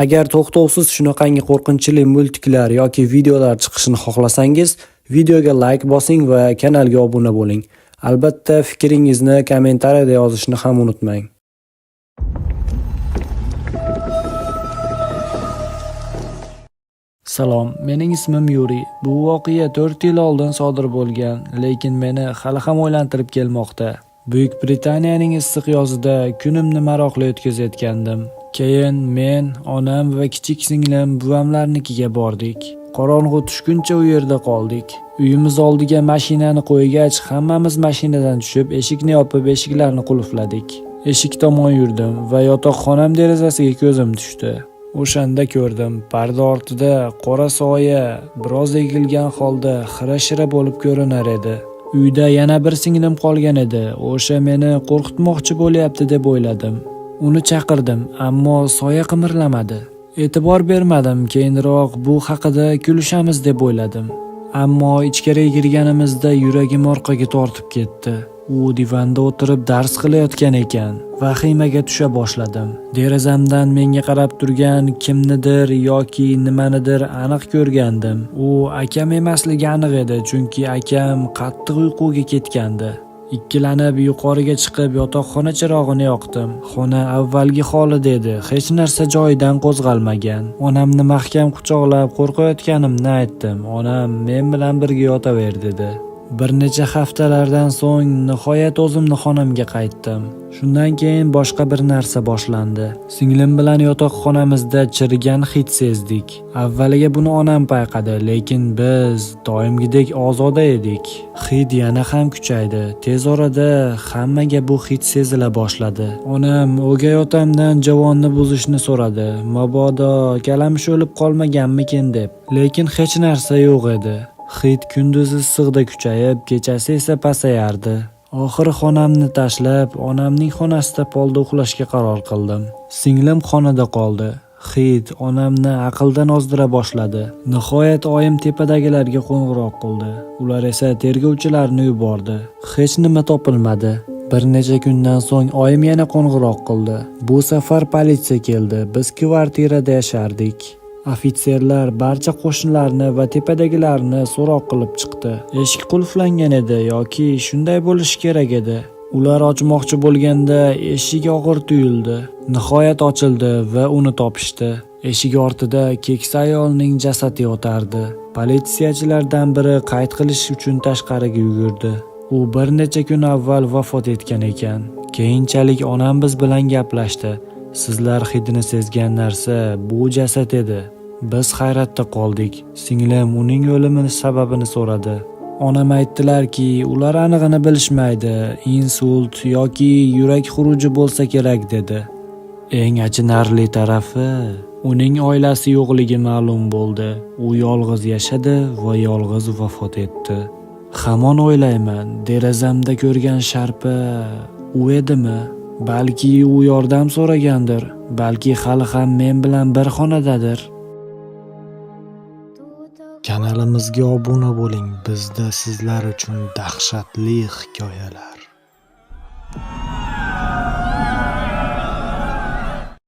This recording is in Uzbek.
Agar to'xtovsiz shunaqangi qo'rqinchli multiklar yoki videolar chiqishini xohlasangiz, videoga like bosing va kanalga obuna bo'ling. Albatta, fikringizni kommentariyada yozishni ham unutmang. Salom, mening ismim Yuri. Bu voqea 4 yil oldin sodir bo'lgan, lekin meni hali ham o'ylantirib kelmoqda. Buyuk Britaniyaning issiq yozida kunimni maroqli o'tkazayotgandim. Keyin men, onam va kichik singlim buvamlarnikiga bordik. Qorong'u tushguncha u yerda qoldik. Uyimiz oldiga mashinani qo'ygach, hammamiz mashinadan tushib, eshikni yopib, eshiklarni qulfladik. Eshik tomon yurdim va yotoqxonam derazasiga ko'zim tushdi. O'shanda ko'rdim, parda ortida qora soya biroz egilgan holda xira-shira bo'lib ko'rinar edi. Uyda yana bir singlim qolgan edi. O'sha meni qo'rqitmoqchi bo'lyapti deb o'yladim. Uni chaqirdim, ammo soya qimirlamadi. E'tibor bermadim, keyinroq bu haqida kulishamiz deb o'yladim. Ammo ichkariga kirganimizda yuragim orqaga tortib ketdi. U divanda o'tirib dars qilayotgan ekan. Vahimaga tusha boshladim. Derazamdan menga qarab turgan kimnidir yoki nimanidir aniq ko'rgandim. U akam emasligi aniq edi, chunki akam qattiq uyquga ketgandi. Ikkilanib yuqoriga chiqib yotoqxona chirog'ini yoqdim. Xona avvalgi holida edi, hech narsa joyidan qo'zg'almagan. Onamni mahkam quchoqlab qo'rqayotganimni aytdim. Onam men bilan birga yotaver dedi. Bir necha haftalardan so'ng nihoyat o'zimni xonamga qaytdim. Shundan keyin boshqa bir narsa boshlandi. Singlim bilan yotoqxonamizda chirigan hid sezdik. Avvaliga buni onam payqadi, lekin biz doimgidek ozoda edik. Hid yana ham kuchaydi. Tez orada hammaga bu hid sezila boshladi. Onam o'gay otamdan javonni buzishni so'radi. Mabodo kalamush o'lib qolmaganmikin deb. Lekin hech narsa yo'q edi. Hid kunduzi issiqda kuchayib, kechasi esa pasayardi. Oxiri xonamni tashlab, onamning xonasida polda uxlashga qaror qildim. Singlim xonada qoldi. Hid onamni aqldan ozdira boshladi. Nihoyat oyim tepadagilarga qo'ng'iroq qildi. Ular esa tergovchilarni yubordi. Hech nima topilmadi. Bir necha kundan so'ng oyim yana qo'ng'iroq qildi. Bu safar politsiya keldi. Biz kvartirada yashardik. Ofitserlar barcha qo'shnilarni va tepadagilarni so'roq qilib chiqdi. Eshik qulflangan edi yoki shunday bo'lishi kerak edi. Ular ochmoqchi bo'lganda eshik og'ir tuyuldi. Nihoyat ochildi va uni topishdi. Eshik ortida keksa ayolning jasadi yotardi. Politsiyachilardan biri qayd qilish uchun tashqariga yugurdi. U bir necha kun avval vafot etgan ekan. Keyinchalik onam biz bilan gaplashdi. Sizlar hidini sezgan narsa bu jasad edi. Biz hayratda qoldik. Singlim uning o'limi sababini so'radi. Onam aytdilarki, ular aniqini bilishmaydi. Insult yoki yurak xuruji bo'lsa kerak dedi. Eng achinarli tarafi, uning oilasi yo'qligi ma'lum bo'ldi. U yolg'iz yashadi va yolg'iz vafot etdi. Hamon o'ylayman, derazamda ko'rgan sharpa u edimi? Balki u yordam so'ragandir. Balki hali ham men bilan bir xonadadir. Kanalimizga obuna bo'ling. Bizda sizlar uchun dahshatli hikoyalar.